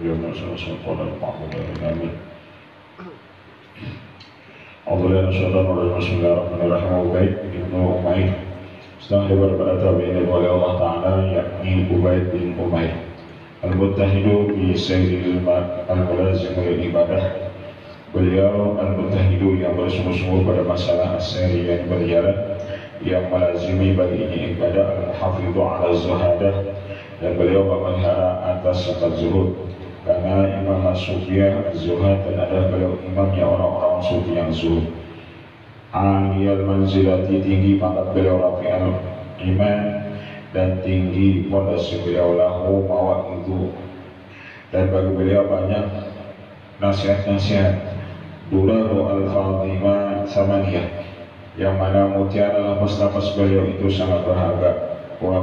يوم نسأل قول المعبود آمين. أعوذ بالله من الشيطان الرجيم. بسم الله الرحمن الرحيم. Ubaid bin Umair sedang daripada tabi'in oleh Allah Ta'ala, yakni Ubaid bin Umair al-muttahidu bi sayyidil al-mulazim lil ibadah. Beliau al-muttahidu yang bersungguh-sungguh pada masalah as-sari yang berjalan, yang melazimi baginya ibadah, al-hafidhu ala zuhadah, dan beliau memelihara atas sifat zuhud. Karena Imam As-Sufiyah zuhad, dan ada beliau imamnya orang-orang sufi yang zuhud. Aliyal manzilati, tinggi pangkat beliau, rafi'al iman, dan tinggi pondasi beliau, lahu mawa'idhu, dan bagi beliau banyak nasihat-nasihat. Duraru al-Fatimah samaniyah, yang mana mutiara lapas-lapas beliau itu sangat berharga. Wa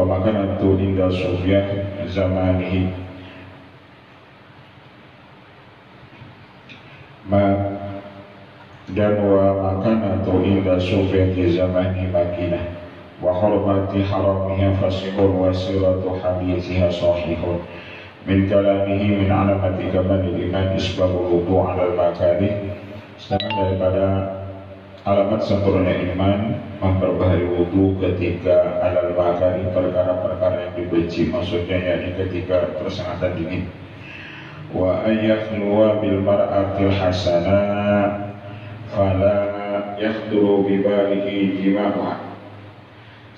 makanatu inda Sufyan zamanihi, dan wa makanatu inda Sufyan di zamani Madinah, wa hurmati haramiha fasihun wa siratu hadithiha sahihun. Min kalamihi min alamati kamalil iman isbabul wudu' ala al-makarih, sedangkan daripada alamat sempurna iman memperbaharui wudu ketika alal makari, perkara-perkara yang dibenci, maksudnya yakni ketika tersangatan dingin. Wa ayyakhluwa bil mar'atil hasanah fala yakhduru bibalihi jima'ah.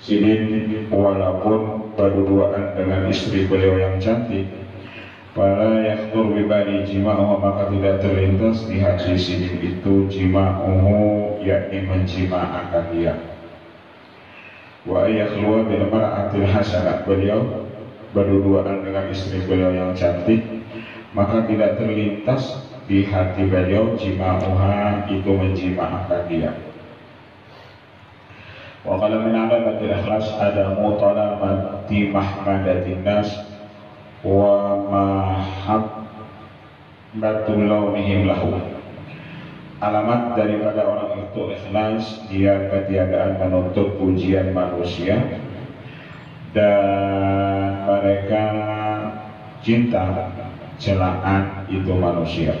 Sidin walaupun berduaan dengan istri beliau yang cantik, fala yakhdur bibali jima'uhu, maka tidak terlintas di hati Sidin itu jima'uhu, yakni menjima'akan dia. Wa ayakhluwa bil mar'atil hasanah, beliau berduaan dengan istri beliau yang cantik, maka tidak terlintas di hati beliau jima'uha, itu menjima'akan dia. Wa qala min alamatil ikhlas adamu talamati mahmadatin nas wa mahabbatul launihim lahu. Alamat daripada orang itu ikhlas, dia ketiadaan menuntut pujian manusia, dan mereka cinta celaan itu manusia.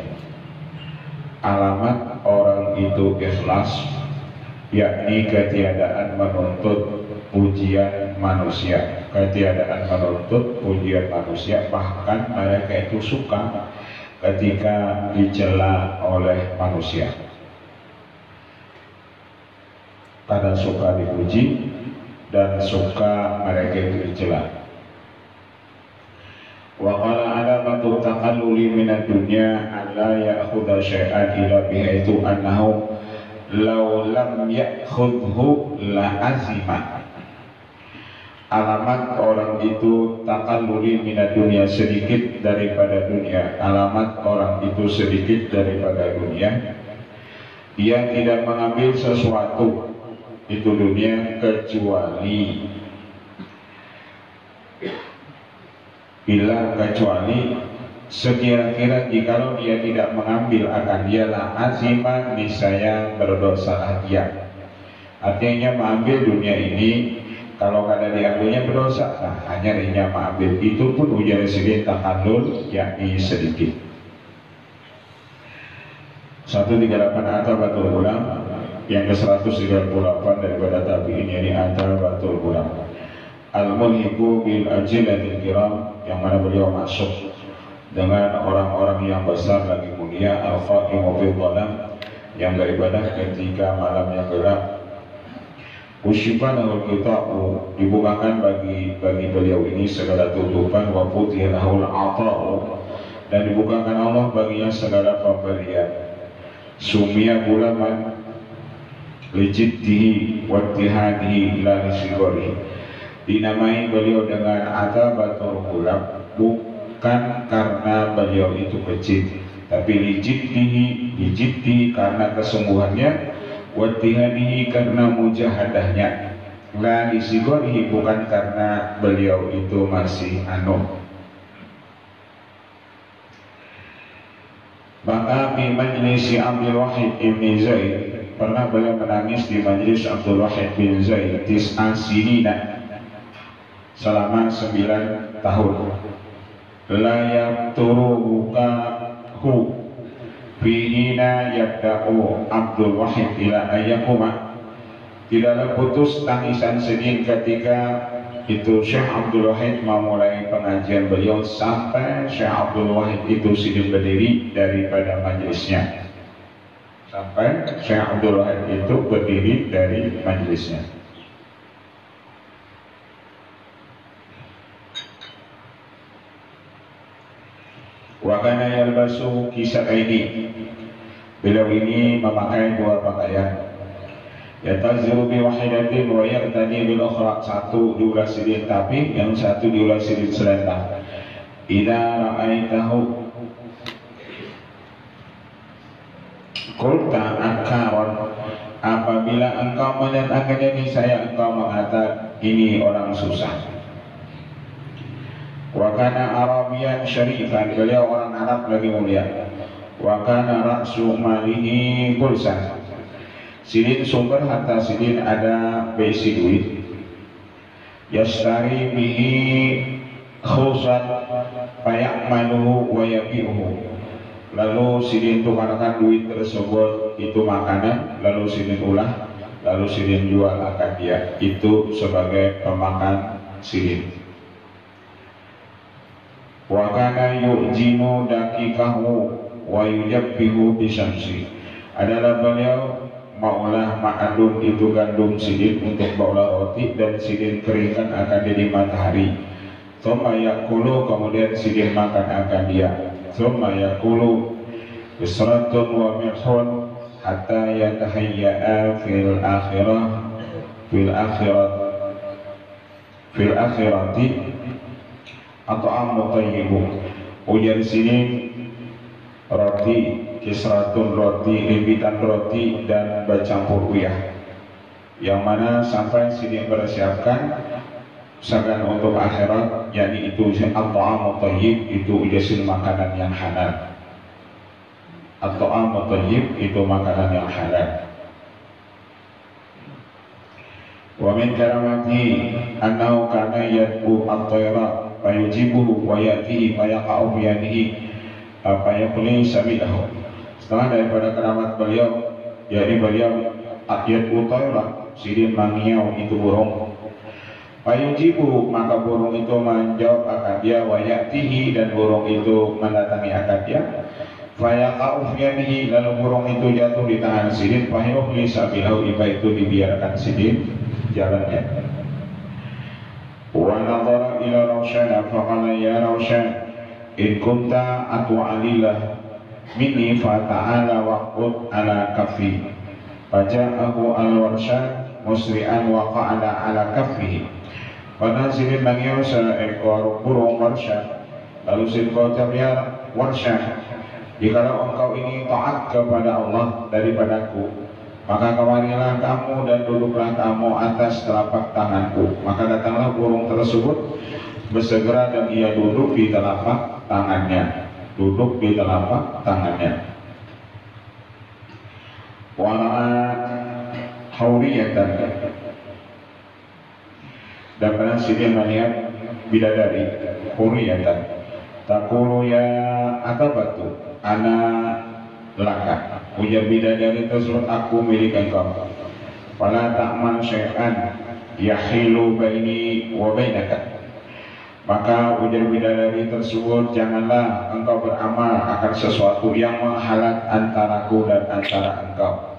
Alamat orang itu ikhlas, yakni ketiadaan menuntut pujian manusia, ketiadaan menuntut pujian manusia, bahkan mereka itu suka ketika dicela oleh manusia, karena suka dipuji dan suka mereka itu dicela. Wa qala alamatu taqalluli minad dunya alla ya'khudha syai'an ila bihaitu annahu law lam ya'khudhu la azima. Alamat orang itu takalluli minat dunia, sedikit daripada dunia. Alamat orang itu sedikit daripada dunia, dia tidak mengambil sesuatu itu dunia kecuali sekira-kira jikalau dia tidak mengambil akan dia la azima, niscaya berdosalah dia. Artinya mengambil dunia ini, kalau kada diambilnya berdosa. Nah, hanya dia mengambil, itu pun ujar sedikit takallul, yakni sedikit. 138 Atabatul Ulam, yang ke-138 daripada tabi'in, yakni Atabatul Ulam. Al-mulhiku bil ajilatil kiram, yang mana beliau masuk dengan orang-orang yang besar lagi mulia. Al-fa'imu fil dhalam, yang beribadah ketika malam yang gelap. Usyifanahul kita'u, dibukakan bagi beliau ini segala tutupan. Wa futihahul ata'u, dan dibukakan Allah baginya segala pemberian. Sumia gulaman lijiddihi wattihadihi la lisigori, dinamai beliau dengan Atabatul Gulam bukan karena beliau itu kecil, tapi lijiddihi karena kesungguhannya, wattihadihi karena mujahadahnya, la lisigorihi bukan karena beliau itu masih Maka di majlis Abdul Wahid bin Zaid, pernah beliau menangis di majlis Abdul Wahid bin Zaid tis'a sinina, selama 9 tahun. La yaqturuhu fihina yabda'u Abdul Wahid ila ayyakuma. Tidaklah putus tangisan sedih ketika itu Syekh Abdul Wahid memulai pengajian beliau sampai Syekh Abdul Wahid itu sedih berdiri daripada majelisnya. Sampai Syekh Abdul Wahid itu berdiri dari majelisnya. Wa kana yalbasu kisaaini. Beliau ini memakai 2 pakaian. Yataziru bi wahidatin wa yartani bil ukhra. Satu diulas sidin tapi yang satu diulas sidin selendang. Idza ra'aitahu qulta akaron. Apabila engkau melihat akan saya, engkau mengatakan ini orang susah. Wa kana Arabiyan syarifan. Beliau orang Arab lagi mulia. Wa kana ra'su malihi pulsan. Sidin sumber harta sidin ada besi duit. Yastari bihi khusan fayakmaluhu wa yabi'uhu. Lalu sidin tukarkan duit tersebut itu makanan, lalu sidin ulah, lalu sidin jual akan dia. Itu sebagai pemakan sidin. Wa kana yu'jinu dakikahu wa yujabbihu bisyamsi. Adalah beliau maulah ma'adum itu gandum sidin untuk baulah roti dan sidin keringkan akan dia di matahari. Thumma yakulu, kemudian sidin makan akan dia. Thumma yakulu bisratun wa mirhun hatta yatahayya'a fil akhirati at'amu tayyibu. Ujar sidin roti kisratun roti, limpitan roti dan bercampur uyah, yang mana sampai sidin bersiapkan sagan untuk akhirat, yakni itu at-ta'amu tayyib, itu jasil makanan yang halal. At-ta'amu tayyib itu makanan yang halal. Wa min karamati annahu kana yad'u at-tayra fayujibuhu wa ya'tihi fayaqa'u bi yadihi fayaqli sami'ahu. Setelah daripada keramat beliau, yakni beliau akyat utayra, sidin mangiau itu burung. Fayujibu, maka burung itu menjawab akan dia, wayatihi, dan burung itu mendatangi akan dia. Fayaqa'u fiyadihi, lalu burung itu jatuh di tangan sidin. Fayuhli sabilahu, iba itu dibiarkan sidin jalannya. Wa nadhara ila Rawshan faqala ya Rawshan in kunta atwa alillah minni fata'ala waqud ala kafi. Faja'ahu al-Warshad musri'an wa qa'ala ala kafihi. Pada sidin mangiau seekor burung Warshad. Lalu sidin kata ya Warshad, jikalau engkau ini taat kepada Allah daripadaku, maka kemarilah kamu dan duduklah kamu atas telapak tanganku. Maka datanglah burung tersebut bersegera dan ia duduk di telapak tangannya. Duduk di telapak tangannya. Wara'a hauriyatan, dan pernah sidin melihat bidadari hauriyatan. Taqulu ya atabatu ana laka. Ujar bidadari tersebut, aku milik engkau. Fala ta'mal syai'an yahilu baini wa bainaka. Maka ujar bidadari tersebut, janganlah engkau beramal akan sesuatu yang menghalang antaraku dan antara engkau.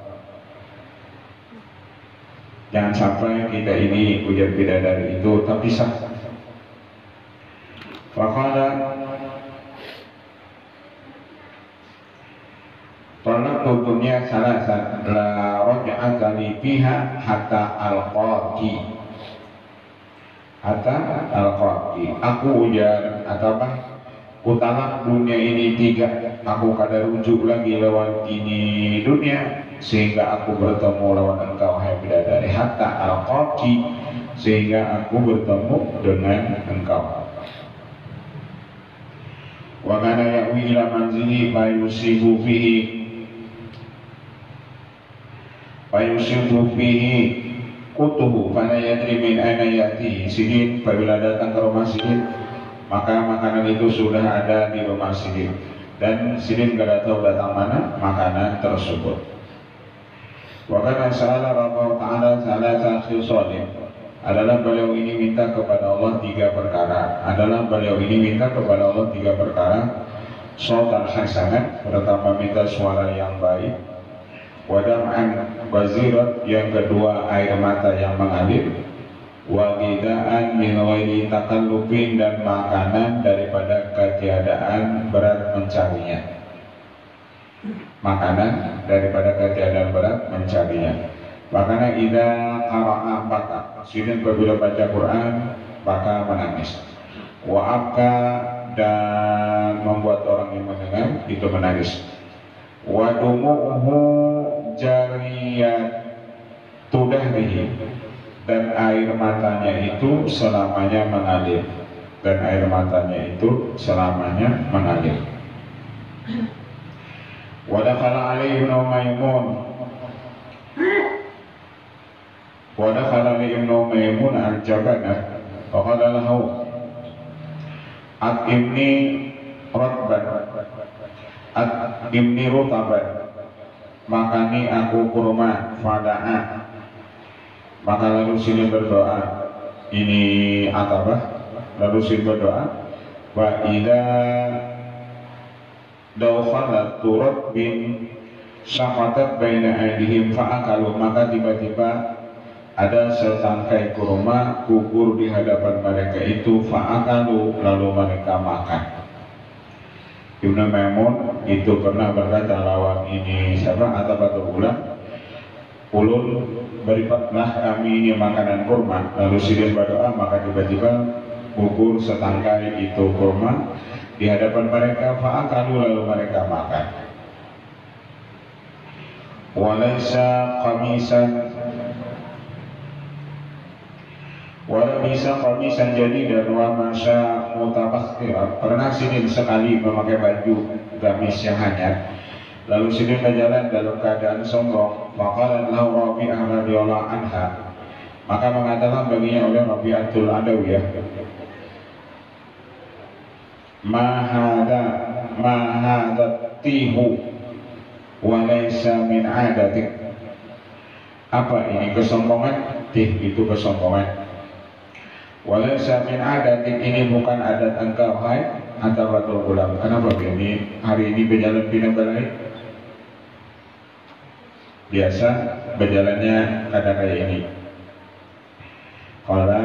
Jangan sampai kita ini, ujar bidadari itu, terpisah. Faqala talaqtu dunya salasan la raj'atani fiha hatta alqaki. Hatta al-qaki, aku ujar atau kutalak dunia ini 3, aku kada rujuk lagi lawan ini dunia sehingga aku bertemu lawan engkau hai bidadari. Hatta al-qaki, sehingga aku bertemu dengan engkau. Wa kana ya'wi ila manzili fayusibu fihi utuhu fala yadri min aina yati. Sidin apabila datang ke rumah Sidin, maka makanan itu sudah ada di rumah Sidin dan Sidin gak tahu datang mana makanan tersebut. Wa kana sa'ala Rabbah ta'ala salasa khisalin, adalah beliau ini minta kepada Allah tiga perkara. Sautan hasanat, pertama minta suara yang baik. Wadam'an wazirat, yang kedua air mata yang mengalir. Waqidaan min ghairi takallufin, dan makanan daripada ketiadaan berat mencarinya. Makanya idza qara'a baka, Sidin apabila baca Quran maka menangis. Wa abka, dan membuat orang yang mendengar itu menangis. Wa dumu'uhu jariyatu dahrihi, dan air matanya itu selamanya mengalir. Wa dakhala alaihi Maimun al-Jabana wa qala lahu at'imni rutaban, makani aku kurma. Fada'a, maka lalu sini berdoa. Ini Atabah, lalu sini berdoa. Wa idza dawkhalat turab bin syafatat baina aydihim fa'akalu, maka tiba-tiba ada setangkai kurma gugur di hadapan mereka itu. Fa'akalu, lalu mereka makan. Ibnu Maimun itu pernah berkata lawan ini siapa? Atabatul Ulam, ulun berikanlah kami ini makanan kurma. Lalu Sidin berdoa, maka tiba-tiba gugur setangkai itu kurma di hadapan mereka. Fa'akalu, lalu mereka makan. Walaysa qamisan jadidan wa masya mutabakhtiran. Pernah Sidin sekali memakai baju gamis yang hanyar, lalu Sidin berjalan dalam keadaan sombong. Faqalat lahu Rabi'ah radhiyallahu anha, maka mengatakan baginya oleh Rabi'atul Adawiyah, ma hadha tihu wa laysa min adatik. Apa ini kesombongan? Tih itu kesombongan. Walaysa min adatik, ini bukan adat engkau hai Atabatul Ulam. Kenapa ini hari ini berjalan pindah balik? Biasa berjalannya kadang kayak ini. Qala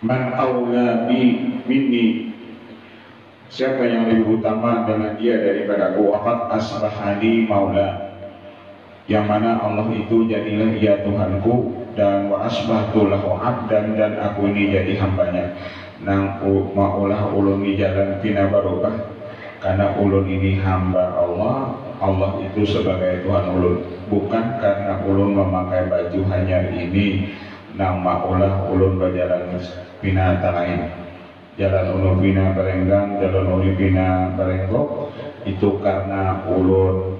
man aula minni, siapa yang lebih utama dengan dia daripada aku? Waqad asbahani maula, yang mana Allah itu jadilah ia Tuhanku, dan wa asbahtu lahu abdan, dan aku ini jadi hambanya. Nang maulah ulun di jalan pina barokah, karena ulun ini hamba Allah. Allah itu sebagai Tuhan ulun, bukan karena ulun memakai baju hanyar ini. Nang maulah ulun berjalan pina lain, jalan ulun pina berenggang, jalan ulun pina berenggok, itu karena ulun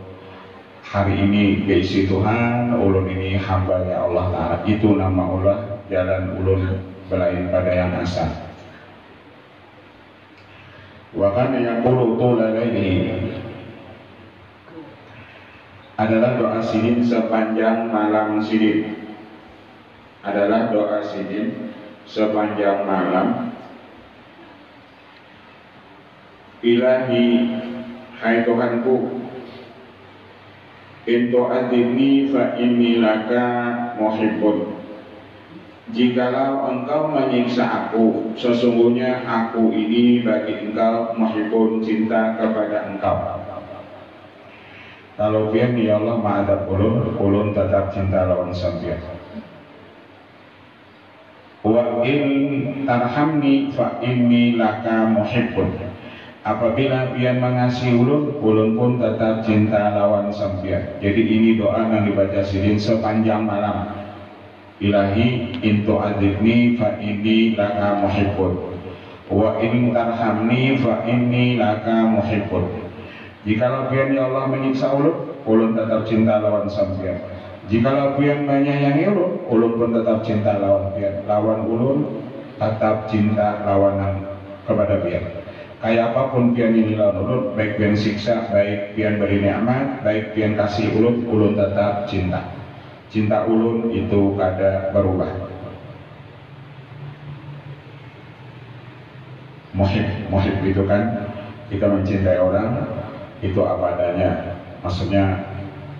hari ini keisi Tuhan, ulun ini hambanya Allah Ta'ala. Itu nama Allah, jalan ulun belain pada yang asal. Wa kana yaqulu tula laili, adalah doa Sidin sepanjang malam Sidin. Ilahi, hai Tuhanku, in tu'adzibni fa inni laka muhibbun, jikalau engkau menyiksa aku, sesungguhnya aku ini bagi engkau muhibbun, cinta kepada engkau. Kalau pian ya Allah ma'adab ulun tetap cinta lawan sampeyan. Wa in tarhamni fa inni laka muhibbun, apabila pian mengasihi ulun pun tetap cinta lawan sampeyan. Jadi ini doa yang dibaca Sidin sepanjang malam. Ilahi in tu'adzibni fa inni laka muhibbun, wa in tarhamni fa inni laka muhibbun, Jikalau pian ya Allah menyiksa ulun tetap cinta lawan sampean. Jikalau pian menyayangi ulun pun tetap cinta lawan pian. Lawan ulun tetap cinta lawanan kepada pian. Kayak apapun pian ini lawan ulun, baik pian siksa, baik pian beri nikmat, baik pian kasih ulun tetap cinta. Cinta ulun itu kada berubah. Muhib itu kan kita mencintai orang itu apa adanya. Maksudnya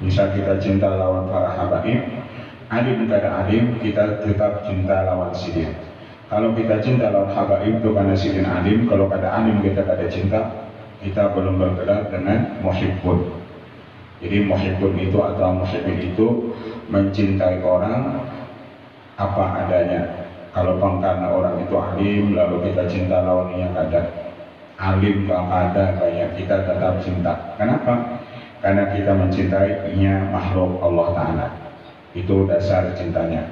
misal kita cinta lawan para habaib, alim kada alim, kita tetap cinta lawan sidin. Kalau kita cinta lawan habaib itu karena sidin alim, kalau kada alim kita kada cinta, kita belum bergerak dengan muhibbun. Jadi muhibbun itu atau muhibbin itu mencintai orang apa adanya. Kalau karena orang itu alim, lalu kita cinta lawan yang kada alim, kalau ada kayak kita tetap cinta. Kenapa? Karena kita mencintainya makhluk Allah Ta'ala. Itu dasar cintanya.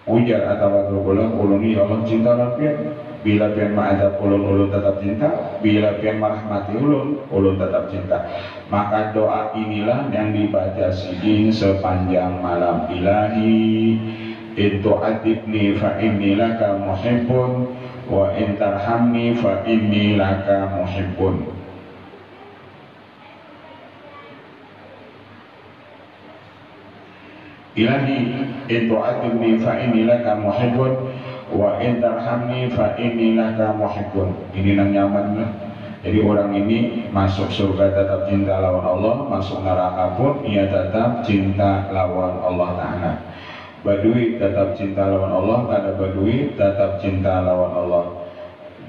Ujar atau berulang uluni Allah cinta lapian. Bila pian ma'adab ulun tetap cinta. Bila pian merahmati ulun tetap cinta. Maka doa inilah yang dibaca sidin sepanjang malam. Ilahi in tu'adibni fa inni laka muhibbun wa in tarhamni fa inni laka muhibbun. Ilahi in tu'adibni fa inni laka muhibbun wa in tarhamni fa inni laka muhibbun. Ini nang nyaman lah. Jadi orang ini masuk surga tetap cinta lawan Allah, masuk neraka pun ia tetap cinta lawan Allah Ta'ala. Badui tetap cinta lawan Allah, kada badui tetap cinta lawan Allah.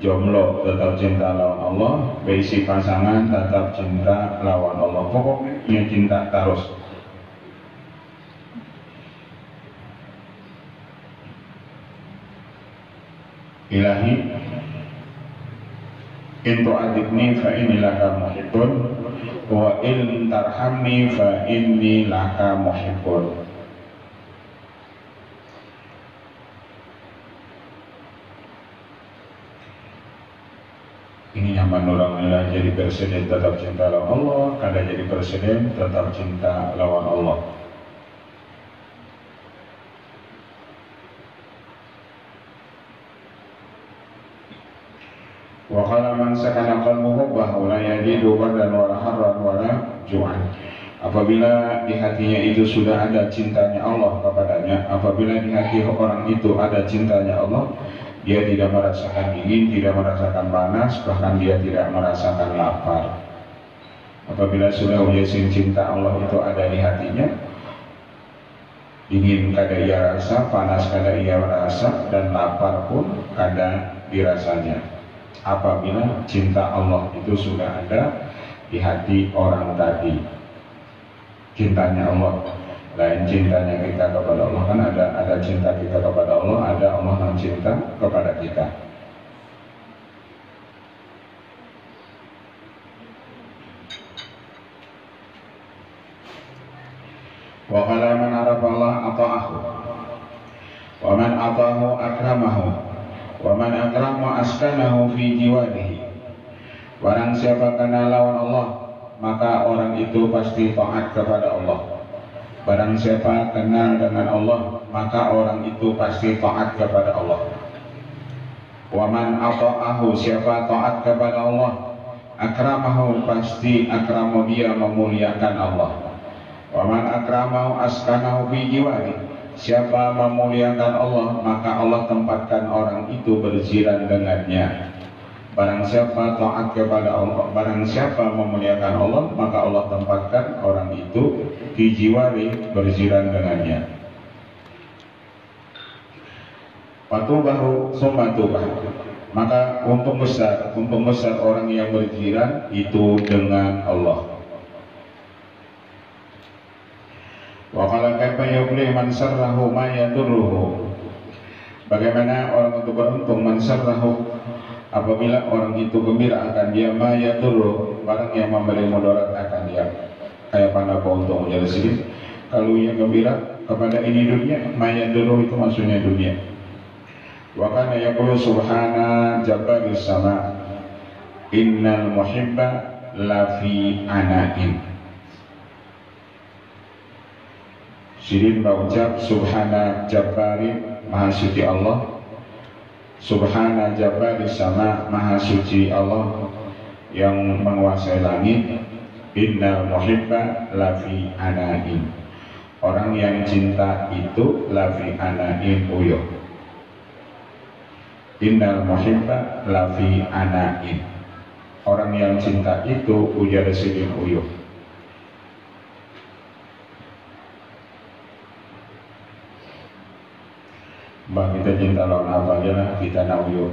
Jomblo tetap cinta lawan Allah, berisi pasangan tetap cinta lawan Allah. Pokoknya ia cinta terus. Ilahi in tu'adibni fa inni laka muhibbun wa in tarhamni fa inni laka muhibbun. Ini nyaman orang lah jadi presiden tetap cinta lawan Allah, kada jadi presiden tetap cinta lawan Allah. Wa qala man sakana qalbuhu bahwa la yajidu badan wala harran wala ju'an. Apabila di hatinya itu sudah ada cintanya Allah kepadanya, apabila di hati orang itu ada cintanya Allah, dia tidak merasakan dingin, tidak merasakan panas, bahkan dia tidak merasakan lapar. Apabila sudah yakin cinta Allah itu ada di hatinya, dingin kada ia rasa, panas kada ia rasa, dan lapar pun kada dirasanya. Apabila cinta Allah itu sudah ada di hati orang tadi, cintanya Allah. Lain cintanya kita kepada Allah, kan ada cinta kita kepada Allah, ada Allah yang cinta kepada kita. Wa qala man arafa Allah ata'ahu wa man ata'ahu akramahu wa man akrama askanahu fi jiwadihi. Barang siapa kenal lawan Allah, maka orang itu pasti taat kepada Allah. Barang siapa kenal dengan Allah, maka orang itu pasti taat kepada Allah. Wa man ata'ahu, siapa taat kepada Allah, akramahu, pasti akramu, dia memuliakan Allah. Wa man akramahu askanahu fi jiwari, siapa memuliakan Allah, maka Allah tempatkan orang itu berjiran dengannya. Barang siapa taat kepada Allah, barang siapa memuliakan Allah, maka Allah tempatkan orang itu dijiwari berjiran dengannya. Patubahu sumatubah, maka untung besar orang yang berjiran itu dengan Allah. Wa qala kaifa yuflih man sarrahu ma yadurruhu. Bagaimana orang itu beruntung, man sarrahu, apabila orang itu gembira akan dia, ma yadurruhu, barang yang memberi mudarat akan dia. Kayak pada untung jadi sedikit. Kalau yang gembira kepada ini dunia, ma yadurruhu itu maksudnya dunia. Wa kana yaqulu subhana jabbaris sama innal muhibba lafi anain. Sidin berucap subhana jabbari, maha suci Allah. Subhana jabbari sama, maha suci Allah yang menguasai langit. Innal muhibba lafi anain. Orang yang cinta itu lafi anain uyuh. Innal muhibba lafi anain. Orang yang cinta itu ujar sidin uyuh. Mbak, kita cinta lawan apa aja lah, kita nak uyuh.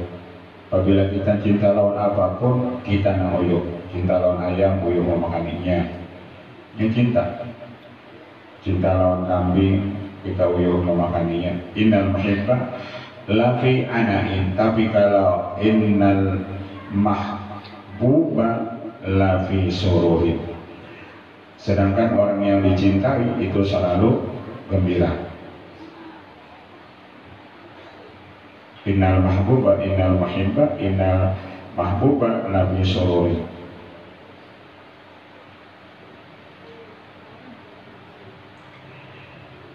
Apabila kita cinta lawan apapun, kita nak uyuh. Cinta lawan ayam, uyuh mau makaninya. Ini cinta. Cinta lawan kambing, kita uyuh mau makaninya. Innal muhibba lafi anain. Tapi kalau innal mahbuba lafi sururin, sedangkan orang yang dicintai itu selalu gembira. Innal mahbuba, innal muhibba, innal mahbuba lafi sururin.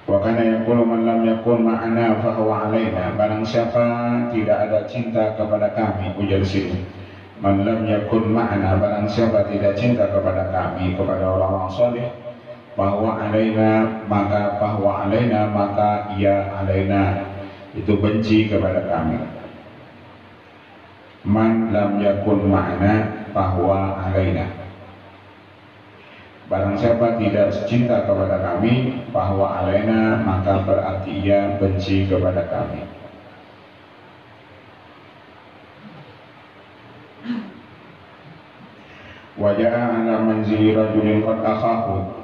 Wa kana yaqulu man lam yakun ma'ana fa huwa alaina. Barang siapa tidak ada cinta kepada kami, ujar sini. Man lam yakun ma'ana, barang siapa tidak cinta kepada kami, kepada orang-orang saleh, bahwa alaina, maka ia alaina, itu benci kepada kami. Man lam yakun ma'ana bahwa alaina, barang siapa tidak cinta kepada kami, bahwa alaina, maka berarti ia benci kepada kami. Waja'a ala manzili rajulin qad akhahu.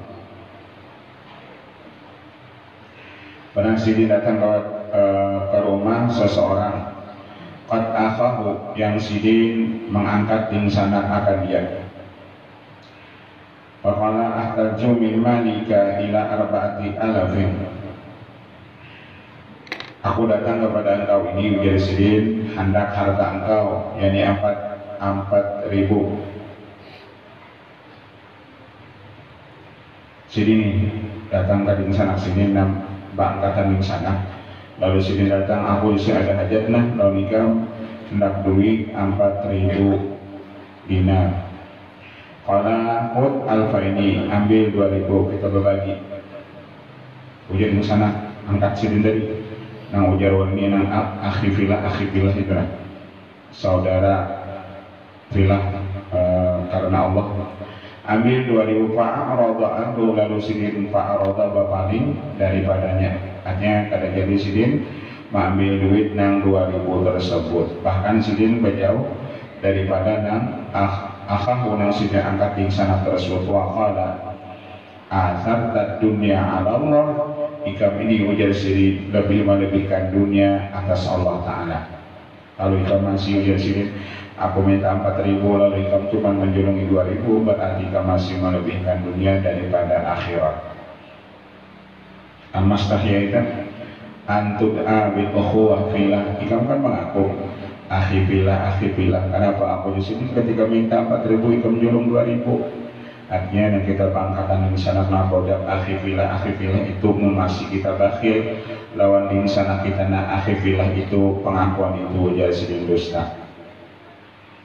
Pernah Sidin datang ke rumah seseorang, qad akhahu, yang Sidin mengangkat insanan akan dia. Faqala ahtaju min malika ila arba'ati alafin. Aku datang kepada engkau ini, ujar Sidin, hendak harta engkau, yakni 4.000. Sidin datang ke sana, Sidin bangkatan di sana. Lalu Sidin datang, aku isi ada hajat nah, lalu nikah hendak duit 4.000 dinar. Qala khud alfaini, ambil 2.000, kita berbagi. Ujar di sana, angkat Sidin dari nang ujar wani nang akhi filah itu nah, saudara filah karena Allah. Ambil 2.000 fa'arada anhu, lalu Sidin fa'arada berpaling daripadanya. Artinya kada jadi Sidin mengambil duit nang 2.000 tersebut. Bahkan Sidin berjauh daripada nang akhahu nang Sidin angkat di sana tersebut. Wa qala atharta dunya ala Allah. Ikam ini ujar Sidin lebih melebihkan dunia atas Allah Ta'ala. Lalu ikam masih ujar Sidin, aku minta 4.000, lalu ikam cuma menjulungi 2.000, berarti ikam masih melebihkan dunia daripada akhirat. Amastahiyaitan antud'a bil ukhuwah filah. Ikam kan mengaku akhi filah. Kenapa aku di sini ketika minta 4.000 ikam julung 2.000? Artinya yang kita pangkatan di sana nakodak akhi filah itu masih kita bakhil lawan di sana kita na akhi filah itu pengakuan itu jadi Sidin dusta.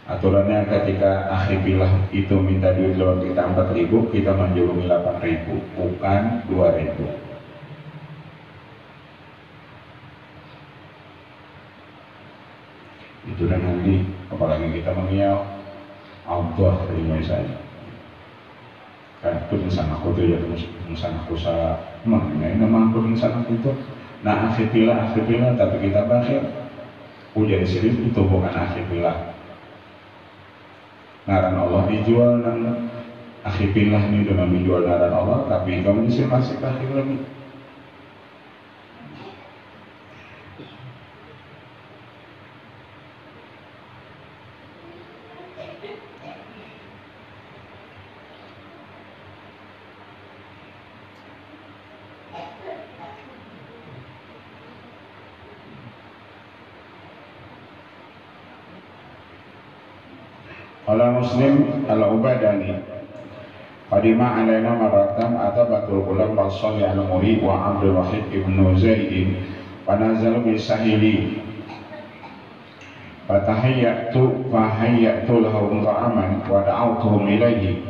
Aturannya ketika akhi filah itu minta duit lawan kita 4.000, kita menjulungi 8.000, bukan 2.000. Itu dan nanti apalagi kita mengiau Allah terima saya kan itu insan aku tuh ya, insan aku sa mana nama aku insan aku itu nah akhirnya tapi kita bahir ujar Sidin itu bukan akhirnya ngaran Allah dijual dan akhirnya ini dengan dijual ngaran Allah, tapi kamu disini masih bahir lagi. Qala Muslim al-Ubadani qadima alaina maratan atabatul ulam wa shalih al-muri wa Abdul Wahid ibnu Zaidin wa nazalu bi sahili fatahayyatu lahum ta'aman wa da'awtuhum ilaihi.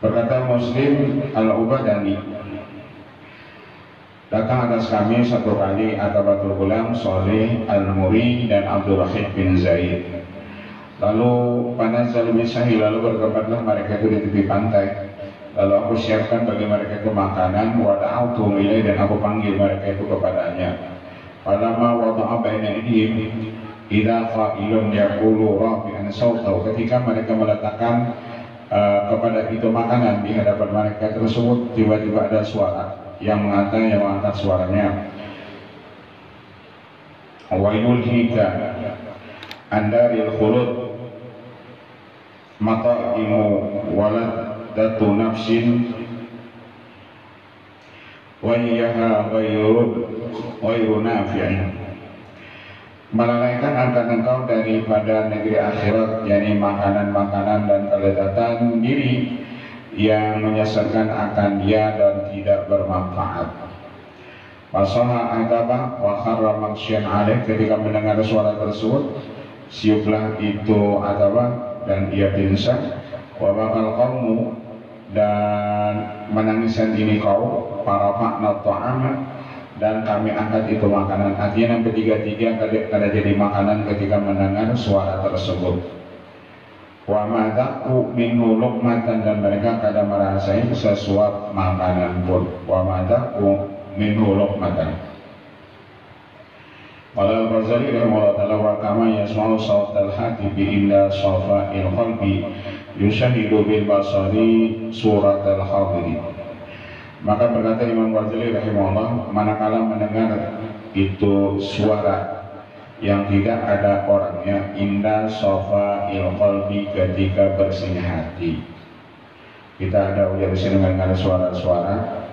Berkata Muslim al-Ubadani, datang atas kami satu kali Atabatul Gulam, Shalih al-Muri dan Abdul Wahid bin Zaid. Lalu panazal bisahi, lalu berkembatlah mereka itu di tepi pantai. Lalu aku siapkan bagi mereka itu makanan, wa da'awtuhum ilaihi, dan aku panggil mereka itu kepadanya. Falamma wada'a baina aydihim idza qa'ilun yaqulu rafi'an sautahu, ketika mereka meletakkan kepada itu makanan di hadapan mereka tersebut, tiba-tiba ada suara yang mengangkat suaranya, wa yulhika andaril khulud mata'imu waladatu nafsin wa iyaha ghairu nafi'in, melalaikan akan engkau daripada negeri akhirat, yakni makanan-makanan dan kelezatan diri yang menyesatkan akan dia dan tidak bermanfaat. Fasaha adaba wa kharra maksyan alaih, ketika mendengar suara tersebut siuplah itu adaba dan ia pingsan. Wa bakal qaumu, dan menangisan ini kau para fakna ta'ama, dan kami angkat itu makanan. Artinya yang ketiga-tiga kada jadi makanan ketika mendengar suara tersebut. Wa madaku minhu luqmatan, dan mereka kada merasai sesuap makanan pun. Wa madaku minhu luqmatan. Qala al-Ghazali rahimahullah ta'ala, wa kama yasma'u sawtal hatibi illa safa'il qalbi yushahidu bil basari surat al-hadiri. Maka berkata Imam Ghazali rahimahullah, manakala mendengar itu suara yang tidak ada orangnya, inda sofa qalbi, ketika bersihnya hati. Kita ada ujar disini mendengar suara-suara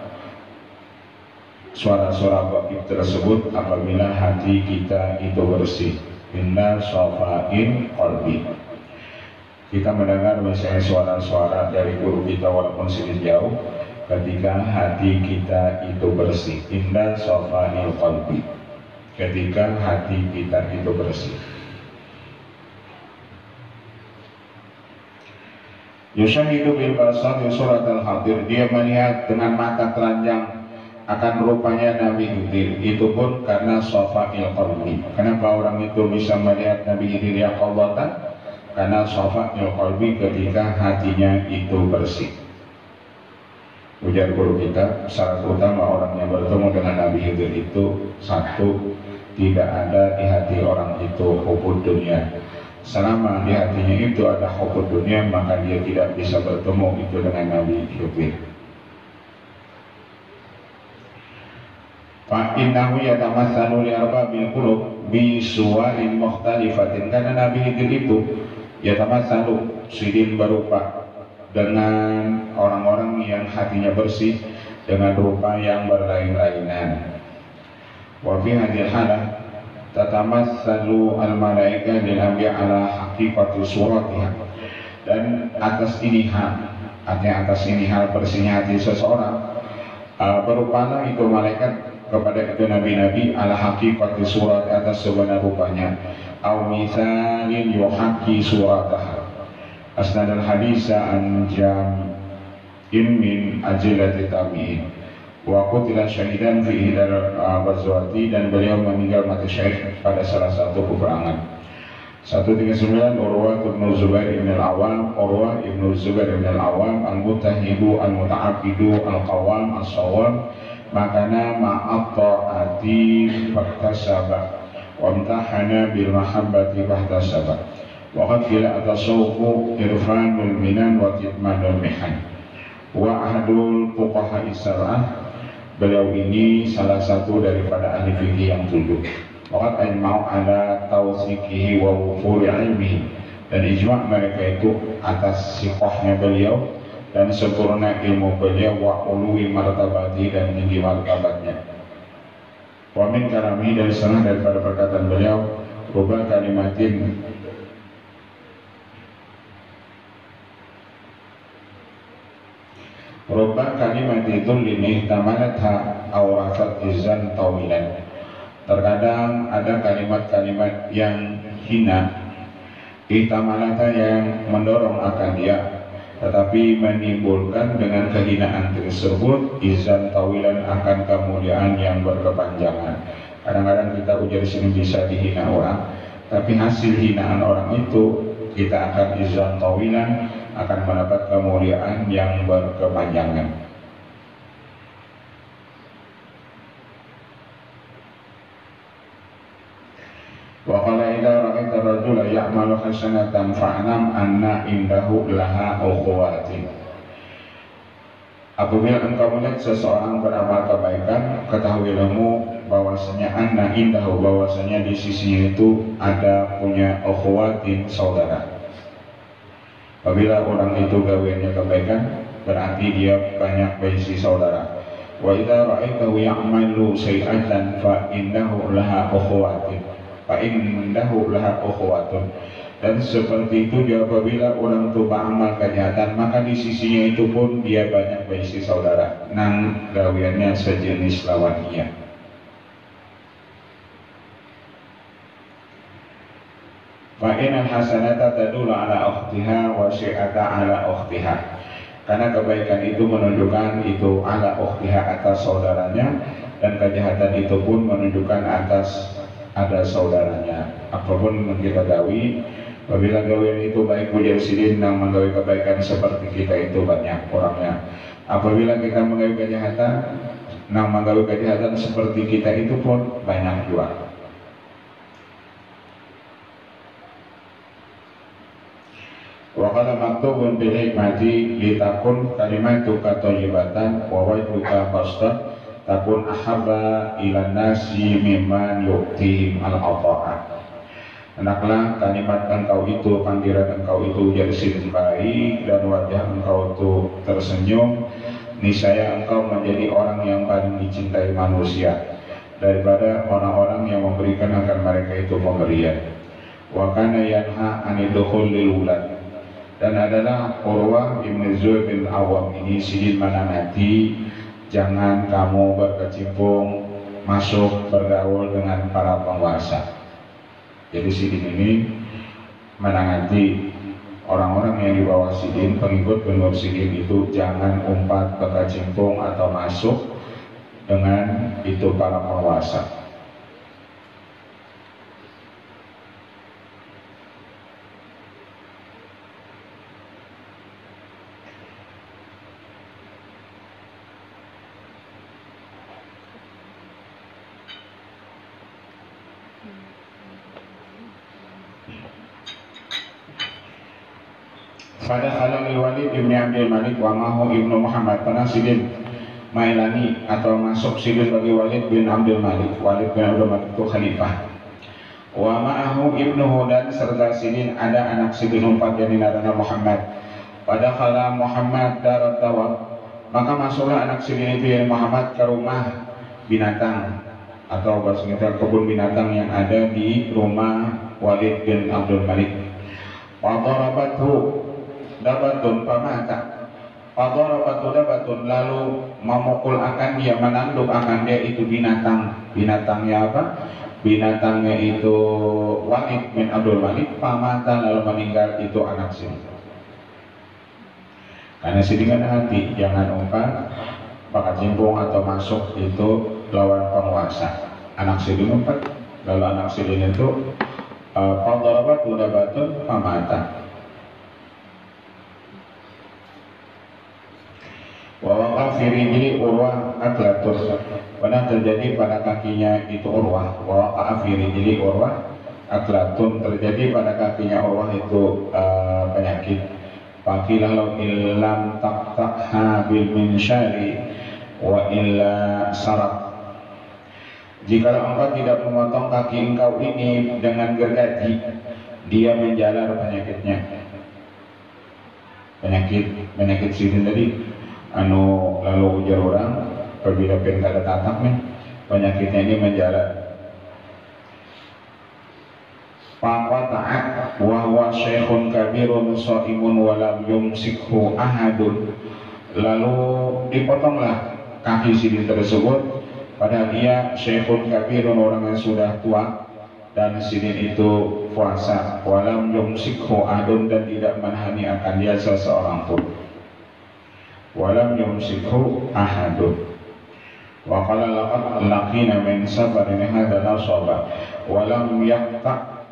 gaib tersebut apabila hati kita itu bersih. Inda sofa qalbi, kita mendengar misalnya suara-suara dari guru kita walaupun sedikit jauh, ketika hati kita itu bersih. Inda sofa qalbi, ketika hati kita itu bersih. Yushahidu bil basar surat al-hadir, dia melihat dengan mata telanjang akan rupanya Nabi Khidir. Itu pun karena shafa'il qalbi. Kenapa orang itu bisa melihat Nabi Khidir yaqadatan? Karena shafa'il qalbi, ketika hatinya itu bersih. Ujar guru kita, syarat utama orang yang bertemu dengan Nabi Khidir itu, satu, tidak ada di hati orang itu hubud dunia. Selama di hatinya itu ada hubud dunia, maka dia tidak bisa bertemu itu dengan Nabi Khidir. Fa innahu yatamatsalu li arbabil qulub bi suwarin mukhtalifatin, karena Nabi Khidir itu yatamatsalu sidin berupa dengan orang-orang yang hatinya bersih dengan rupa yang berlain-lainan. Wa fi hadhihi halah tatamatsalu al-malaika lil anbiya ala haqiqati suratiha, dan atas ini hal, artinya atas ini hal bersihnya hati seseorang, berupalah itu malaikat kepada itu nabi-nabi ala haqiqati surat, atas sebenar rupanya, au misalin yuhaqi surataha. Asnad al-hadisa an jam'in min ajilati tabi'in wa qutila syahidan fi ihdal ghazwati, dan beliau meninggal mati syahid pada salah satu peperangan. 139 Urwah ibn Zubair ibn al-Awam, Urwah ibn Zubair ibn al-Awam, al-mutahidu al-muta'abidu al-qawam as-sawam, makana ma'at ta'ati faktasaba wa amtahana bil mahabbati faktasaba wa qad kila atasawfu irfanul minan wa kitmanul mihan wa ahadul fuqaha isara'ah. Beliau ini salah satu daripada ahli fikih yang 7. Waqad ajma'u ala tawsiqihi wa wufuri ilmihi, dan ijma' mereka itu atas siqahnya beliau dan sempurna ilmu beliau, wa uluwi martabati, dan tinggi martabatnya. Wa min kalami, dari setengah daripada perkataan beliau, rubah kalimatin Rubba kalimati dhullin ihtamalatha awrasat izzan tawilan. Terkadang ada kalimat-kalimat yang hina, ihtamalata yang mendorong akan dia, tetapi menimbulkan dengan kehinaan tersebut izzan tawilan, akan kemuliaan yang berkepanjangan. Kadang-kadang kita ujar sini bisa dihina orang, tapi hasil hinaan orang itu kita akan izzan tawilan, akan mendapat kemuliaan yang berkepanjangan. Wa qala idza ra'aita rajula ya'malu hasanatan fa'lam anna indahu laha ukhuwatin. Apabila engkau melihat seseorang beramal kebaikan, ketahuilah bahwasanya anna indahu, bahwasanya di sisinya itu ada punya ukhuwatin, saudara. Apabila orang itu gaweannya kebaikan, berarti dia banyak berisi saudara. Wa idza ra'aitahu ya'malu sayyi'atan fa innahu laha ukhuwatin. Dan seperti itu juga apabila orang itu beramal kejahatan, maka di sisinya itu pun dia banyak berisi saudara, nang gaweannya sejenis lawan dia. Fa'inal hasanata tadulu ala ukhtiha wa syi'ata ala ukhtiha. Karena kebaikan itu menunjukkan itu ala ukhtiha, atas saudaranya, dan kejahatan itu pun menunjukkan atas ada saudaranya. Apapun kita gawi, apabila gawean itu baik mujahidin yang menggawi kebaikan seperti kita itu banyak orangnya. Apabila kita menggawi kejahatan, yang menggawi kejahatan seperti kita itu pun banyak juga. Wa qala maktubun bil hikmati litakun kalimatuka thayyibatan wa wajhuka fasdaq takun ahabba ilan nasi mimman yu'tihim al-ata'ah. Hendaklah kalimat engkau itu, panggilan engkau itu jadi baik, dan wajah engkau itu tersenyum, niscaya engkau menjadi orang yang paling dicintai manusia daripada orang-orang yang memberikan akan mereka itu pemberian. Wa kana yanha anil dukhulil ulad. Dan adalah Urwah ibn Zubair bin Awam ini sidin menanati, jangan kamu berkecimpung masuk bergaul dengan para penguasa. Jadi sidin ini menangati orang-orang yang di bawah sidin, pengikut penur sidin itu jangan umpat berkecimpung atau masuk dengan itu para penguasa. Pada Khalil Walid ibn Abdul Malik wa mahu ibnu Muhammad, pernah sidin mailani atau masuk sidin bagi Walid bin Abdul Malik. Walid bin Abdul Malik itu khalifah. Wa ma'ahu ibnuhu, dan serta sidin ada anak sidin 4 yang dinamakan Muhammad. Pada khala Muhammad darat tawab, maka masuklah anak sidin itu yang Muhammad ke rumah binatang atau bahasa kita kebun binatang yang ada di rumah Walid bin Abdul Malik. Wa darabathu dabatun pamata. Fadarabatu dabatun, lalu memukul akan dia, menanduk akan dia itu binatang. Binatangnya apa? Binatangnya itu Walid bin Abdul Malik, pamata, lalu meninggal itu anak sini. Karena sidingan hati, jangan umpan pakai cimpung atau masuk itu lawan penguasa. Anak sidin umpan, lalu anak sidin itu fadarabatu dabatun pamata. Wa waqa fi rijli Urwah aklatun, pernah terjadi pada kakinya itu Urwah. Wa waqa fi rijli Urwah aklatun, terjadi pada kakinya Urwah itu penyakit. Faqilah law illam taqtaha bil minsyari wa illa sarat. Jika engkau tidak memotong kaki engkau ini dengan gergaji, dia menjalar penyakitnya. Penyakit sidin tadi lalu ujar orang apabila pen kada tatak nih, penyakitnya ini menjalar. Faqata'at wa huwa syekhun kabirun shaimun wa lam yumsikhu ahadun. Lalu dipotonglah kaki sidin tersebut, padahal dia syekhun kabirun, orang yang sudah tua, dan sidin itu puasa. Walam yumsikhu adun, dan tidak menhani akan dia seseorang pun. Walam yumsikhu ahadun. Wa qala laqad laqina min safarin hadha nasaba walam yaqta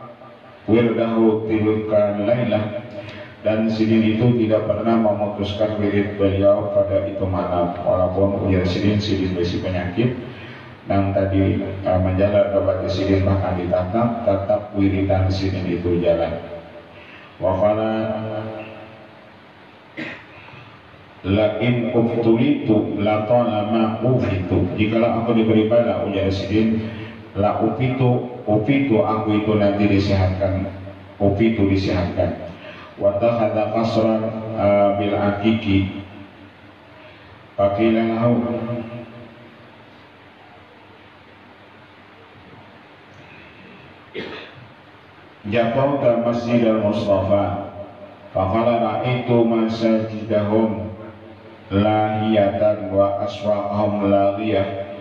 wirdahu tilka lailah, dan sidin itu tidak pernah memutuskan wirid beliau pada itu malam, walaupun ujar sidin besi penyakit yang tadi menjalar kepada sidin bahkan ditatap, tetap wiridan sidin itu jalan. Wa qala la in ubtulitu la talama ufitu, jikalau aku diberi bala, ujar sidin, la ufitu aku itu nanti disehatkan, ufitu disehatkan. Watakhadha qasran bil akiki, faqila lahu jafauta masjid al-Mustafa, faqala ra'aitu masajidahum lahiyatan wa aswaqahum laghiyah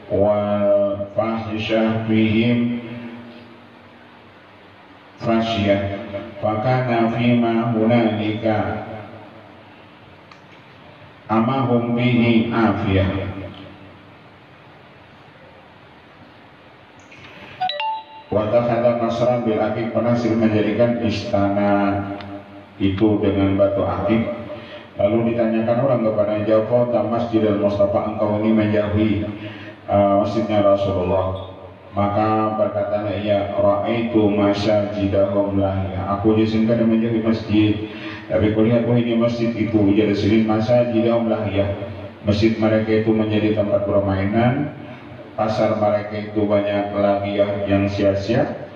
wal fahisyah fihim fasyah, fakana fima hunalika amahum bihi afiyah. Watakhadha qasran bil akik, penasir menjadikan istana itu dengan batu akik. Lalu ditanyakan orang kepada Jafar, Masjidil Mustafa, engkau ini menjauhi masjidnya Rasulullah. Maka berkatalah ia, ra'aitu masajidahum lahiyah, aku disingkat menjauhi masjid, tapi kulihat ini masjid itu jadi silin masajidahum lahiyah, masjid mereka itu menjadi tempat permainan, pasar mereka itu banyak lahiyah yang sia-sia,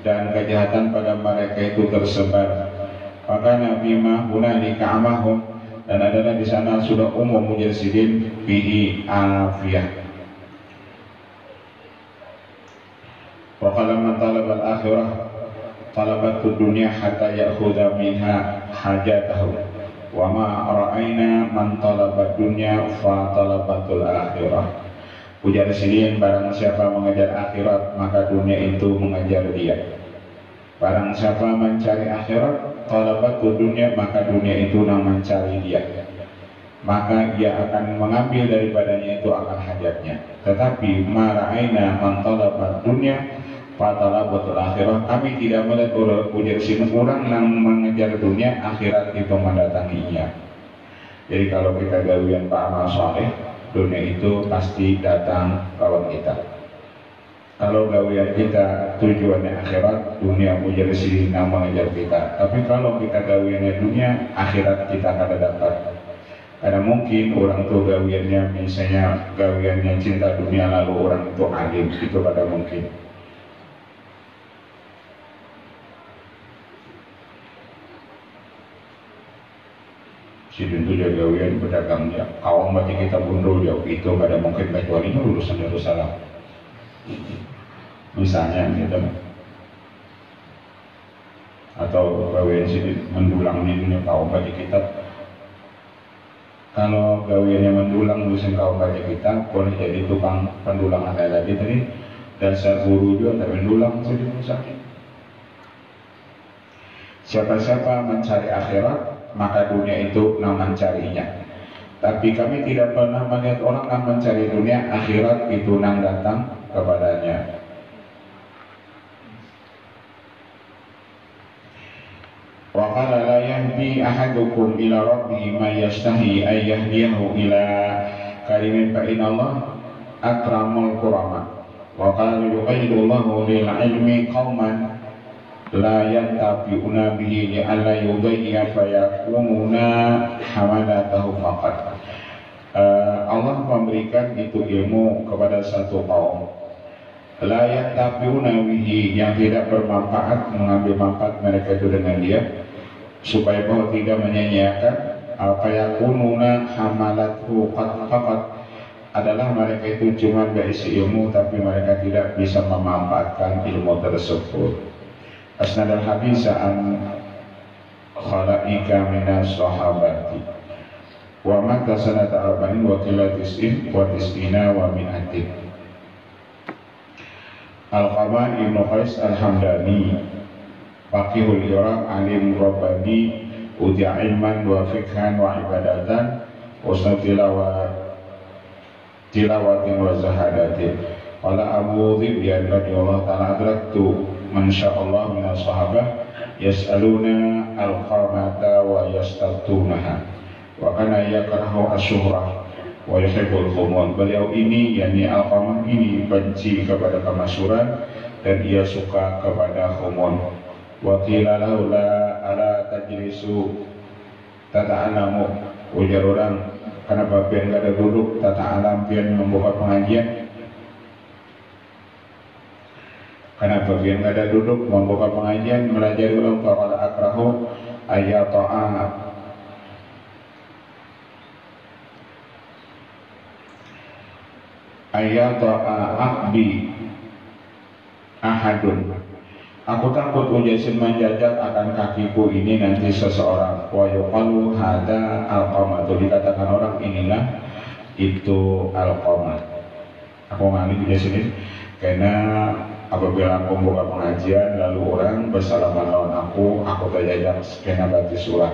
dan kejahatan pada mereka itu tersebar. Maka Nabi hunalika amahum, dan adalah di sana sudah umum mujahidin bihi afiyah. Wa qala man talaba al-akhirah talabatu dunya hatta ya'khudha minha hajatahu, wa ma ra'ayna man talaba dunya fa talabatul akhirah. Ujar sidin, barang siapa mengejar akhirat maka dunia itu mengejar dia. Barang siapa mencari akhirat, talabatu dunia, maka dunia itu yang mencari dia, maka ia akan mengambil daripadanya itu akan hajatnya. Tetapi mara'aina man talabat dunia fatalabatul akhirah, kami tidak melihat ujar sini orang yang mengejar dunia, akhirat itu mendatanginya. Jadi kalau kita gawian beramal saleh, dunia itu pasti datang kawan kita. Kalau gawian kita tujuannya akhirat, dunia ujar sini yang mengejar kita. Tapi kalau kita gawiannya dunia, akhirat kita akan dapat. Karena mungkin orang itu gawiannya, misalnya gawiannya cinta dunia, lalu orang itu alim, itu pada mungkin. Sidin itu dia gawian pedagangnya, kawan mati kita bundur jauh, itu pada mungkin, kecuali itu lulusan Darussalam. Misalnya gitu, atau gawian sidin mendulang di dunia, kawan baca kitab. Kalau gawiannya mendulang lulusan kawan baca kitab, boleh jadi tukang pendulang. Ada lagi tadi dasar guru juga tapi mendulang sidin misalnya. Siapa-siapa mencari akhirat, maka dunia itu yang mencarinya. Tapi kami tidak pernah melihat orang yang mencari dunia, akhirat itu yang datang kepadanya. Wa qala la yahdi ahadukum ila rabbihi ma yastahi ay yahdiyahu ila karimin fa inna Allah akramul kurama. Wa qala yuqayyidullahu lil ilmi qauman la yantabi'una bihi li'alla yudayya fayakununa hamadatahu faqat. Allah memberikan itu ilmu kepada satu kaum, la yantabi'una bihi, yang tidak bermanfaat, mengambil manfaat mereka itu dengan dia, supaya bahwa tidak menyanyiakan. Fayakununa hamalatu faqat, adalah mereka itu cuma berisi ilmu tapi mereka tidak bisa memanfaatkan ilmu tersebut. Asnadal hadis an khalaika minas sahabati, wa mata sanata arba'in wa qila tis'in wa tis'ina wa mi'atin. Alqamah Ibnu Qais Al-Hamdani, faqihul Iraq, alim rabbani, utia ilman wa fikhan wa ibadatan, husnul tilawatin wa zahadatin. Qala Abu Dhibyan radhiyallahu ta'ala adraktu man sya'allah minas sahabah yas'aluna al-qamata wa yastatunaha wa kana yakrahu asyuhrah wa yuhibbul khumul. Beliau ini, yakni Al-Qamah ini, benci kepada kemasyuran dan ia suka kepada khumul. Wa qila lahu la ala tajlisu tata'alamu, ujar orang, kenapa pian gak ada duduk tata'alam, pian membuka pengajian? Kenapa pian gak ada duduk membuka pengajian, melajari ulum? Faqala akrahu ayata'a akbi ahadun. Aku takut ujasin menjajak akan kakiku ini nanti seseorang. Wa yuqalu hada Al-Qamah, dikatakan orang inilah itu Al-Qamah. Aku ngalih di sini karena apabila aku buka pengajian lalu orang bersalaman lawan aku terjajak kena bati surat.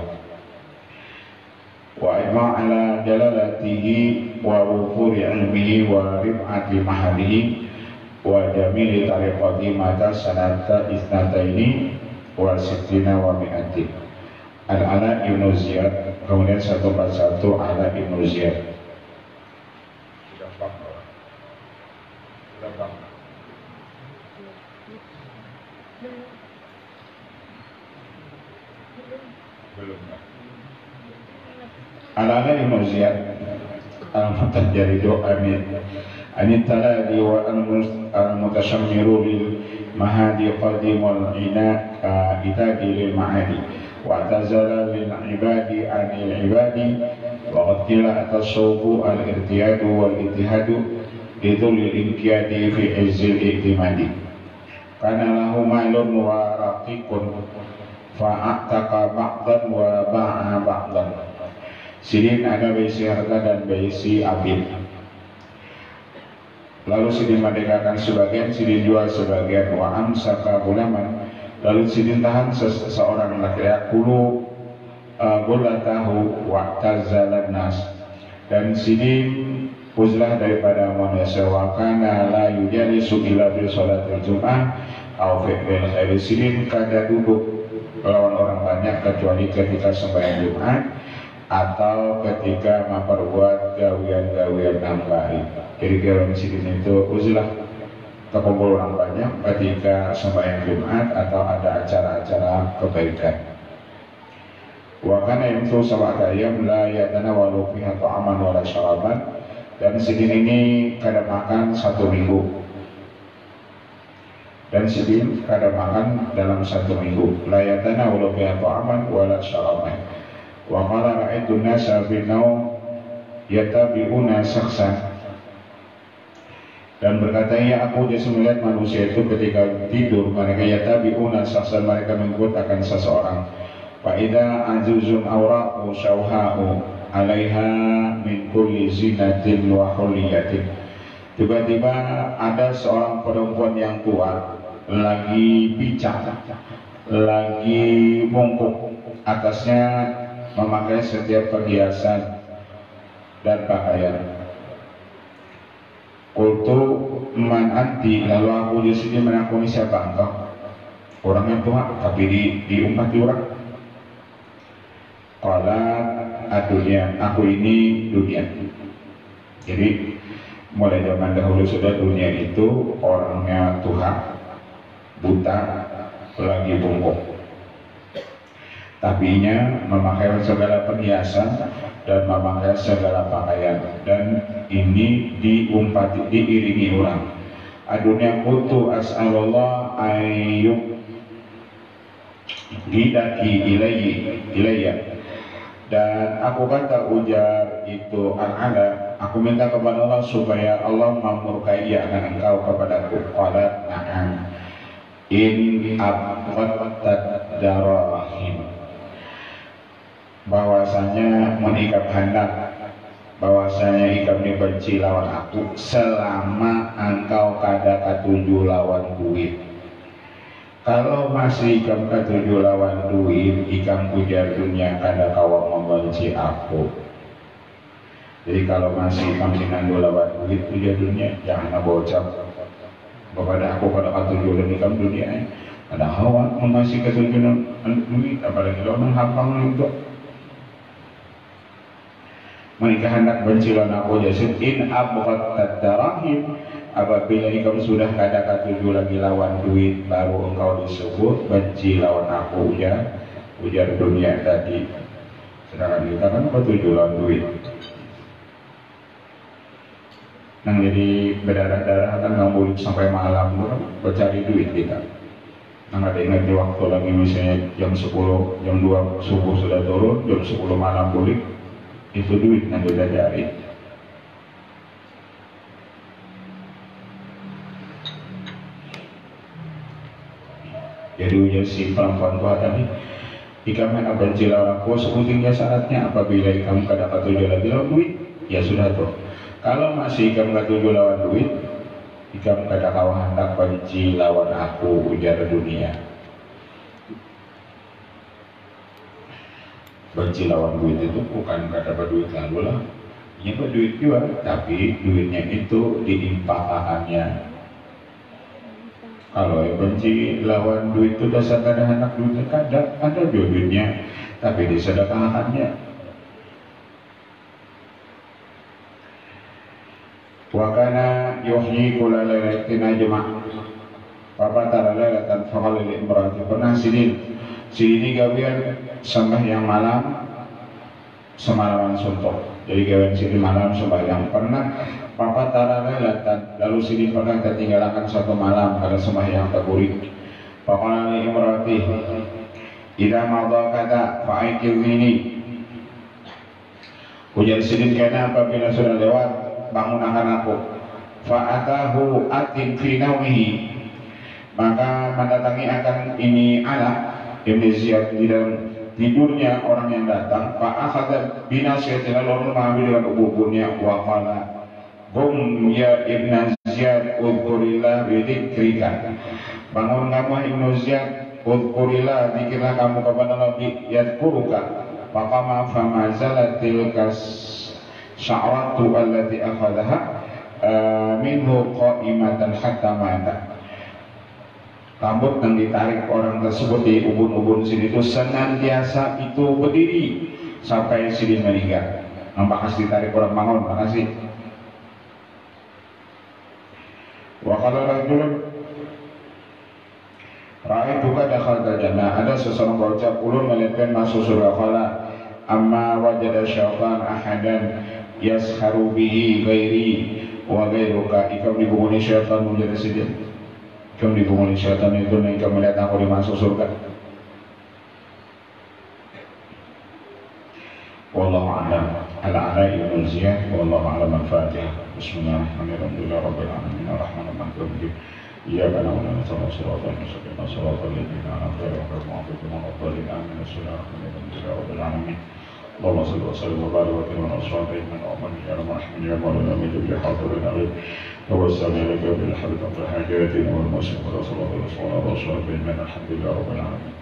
Wa ima ala jalalatihi wa wufuri ilmihi wa rib'ati mahalihi wa jamili tariqati mata sanata isnataini wa sittina wa mi'ati. Al-Ala Ibnu Ziyad, kemudian 141 Ala Ibnu Ziyad. Al-Ala Ibnu Ziyad al-mutajaridu amin taladi wa al-mutashammiru lil mahadi qadimul ina itadi lil mahadi wa tazala lil ibadi anil ibadi wa qad qila atasawfu al-irtiyadu wal ittihadu lidul inqiyadi fi izzil i'timadi. Kana lahu malun wa raqiqun fa'ataka ba'dan wa ba'a ba'dan. Sidin ada berisi harta dan berisi abid. Lalu Sidin merdekakan sebagian, Sidin jual sebagian. Wa amsaka gulaman, lalu Sidin tahan seseorang laki-laki. Kulu gulatahu wa tazalan nas, dan Sidin uzlah daripada manusia. Wa kana la yujalisu illa fi sholatil jum'ah au fi'lil khairi. Sidin kada duduk lawan orang banyak kecuali ketika sembahyang Jumat atau ketika memperbuat gawian-gawian yang baik. Jadi gawian Sidin itu uzlah terkumpul orang banyak ketika sembahyang Jumat atau ada acara-acara kebaikan. Wa kana yamsu sab'ata ayyam la yatanawalu fiha ta'aman wala syaraban, dan Sidin ini kadang makan 1 minggu, dan Sidin kadang makan dalam 1 minggu. La yatanawalu fiha ta'aman wala syaraban. Wa qala ra'aytu nasa fi naum yatabi'una saksan, dan berkata, ya aku jadi melihat manusia itu ketika tidur mereka yatabi'una saksan, mereka mengikut akan seseorang. Fa idza azuzun awra'u syauha'u 'alaiha min kulli zinatin wa huliyatin. Tiba-tiba ada seorang perempuan yang tua lagi bicara, lagi bungkuk, atasnya memakai setiap perhiasan dan pakaian. Qultu man anti, lalu aku di sini menakuni siapa engkau? Orang yang tua tapi diumpati orang. Qala adunya, aku ini dunia. Jadi mulai zaman dahulu sudah dunia itu orangnya tua, buta, lagi bungkuk, tapinya memakai segala perhiasan dan memakai segala pakaian, dan ini diumpati, diiringi orang. Adunya kutu as'alullah ayyuk gidaki ilayya, dan aku kata, ujar itu Al-Ala, aku minta kepada Allah supaya Allah memurkai akan engkau kepadaku. Qala na'am in abqat darahim, bahwasanya menikap hendak bahwasanya ikam dibenci lawan aku selama engkau kada katuju lawan duit. Kalau masih ikam katuju lawan duit, ikam puja dunia kada kawa membenci aku. Jadi kalau masih ikam sinandu lawan duit puja dunia, jangan bocap kepada aku kada katuju dan ikam dunia. Ada hawa masih katuju duit, apalagi lawan hampang itu. Menikah hendak benci lawan aku jasid in abghat tadarahim, apabila ikam sudah kada katuju lagi lawan duit, baru engkau disebut benci lawan aku, ujar dunia tadi. Sedangkan kita kan katuju lawan duit. Nang jadi berdarah-darah kan ngambul sampai malam kan bercari duit kita. Nang ada ingat di waktu lagi misalnya jam 10, jam 2 subuh sudah turun, jam 10 malam pulih, itu duit yang kita cari. Jadi ujar si perempuan tua tadi, ikam hendak benci lawan aku, sebutingnya syaratnya apabila ikam kada katuju lagi lawan duit, ya sudah tuh. Kalau masih ikam katuju lawan duit, ikam kada kawa hendak benci lawan aku, ujar dunia. Benci lawan duit itu bukan kada berduit lalu lah, ini berduit juga, tapi duitnya itu diimpakahannya. Kalau benci lawan duit itu dasar kada hendak duitnya, ada duitnya, tapi disedekahkannya. Wakana yuhyi kula lailatin ajma, papa tara lailatan fakal lil imrati, pernah sini gawian sembahyang malam semalaman suntuk. Jadi gawian sini malam sembahyang, pernah papa tara lailatan, lalu sini pernah ketinggalan satu malam karena sembahyang taburik. Fakal lil imrati idza madha kada fa'ikil ini, ujar sini kana apabila sudah lewat bangunkan aku. Fa'atahu atin fi naumihi, maka mendatangi akan ini anak Ibn Ziyad di dalam tidurnya orang yang datang. Fa'akhadha binasyatin, lalu mengambil dengan ububurnya. Wa qala qum ya Ibn Ziyad udhkurillah bidzikrika, bangun kamu Ibn Ziyad, udhkurillah, zikirlah kamu kepada Nabi, yadhkuruka. Faqama famazalat tilkas sya'ratu allati akhadaha minhu qa'imatan hatta mata. Rambut yang ditarik orang tersebut di ubun-ubun sini itu senantiasa itu berdiri sampai sini meninggal. Nampak ditarik orang bangun, makasih. Wa qala rajulun ra'aituka dakhalta jannah, ada seseorang berucap, ulun melihatkan masuk surga. Qala amma wajada syaitan ahadan yaskharu bihi ghairi wa ghairuka, ikam dibunguni syaitan menjadi sedih. Ikam dibunguni syaitan itu nih, ikam melihat aku dimasuk surga. Wallahu a'lam. Ala Ibn Ziyad, wallahu a'lam. Al-Fatihah. Bismillahirrahmanirrahim. Rabbil alamin arrahmanirrahim. Iyyaka na'budu wa iyyaka nasta'in. Shiratal ladzina an'amta 'alaihim ghairil maghdubi 'alaihim amin. Bismillahirrahmanirrahim. Alamin. اللهم صل وسلم وبارك وكرم اصحابه من امن يا رحمن يا مولانا من جل حاضر عليه توسلنا لك بالحبيب حاجاتنا والمسلم ورسول الله صلى الله عليه وسلم من الحمد لله رب العالمين.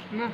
Nah.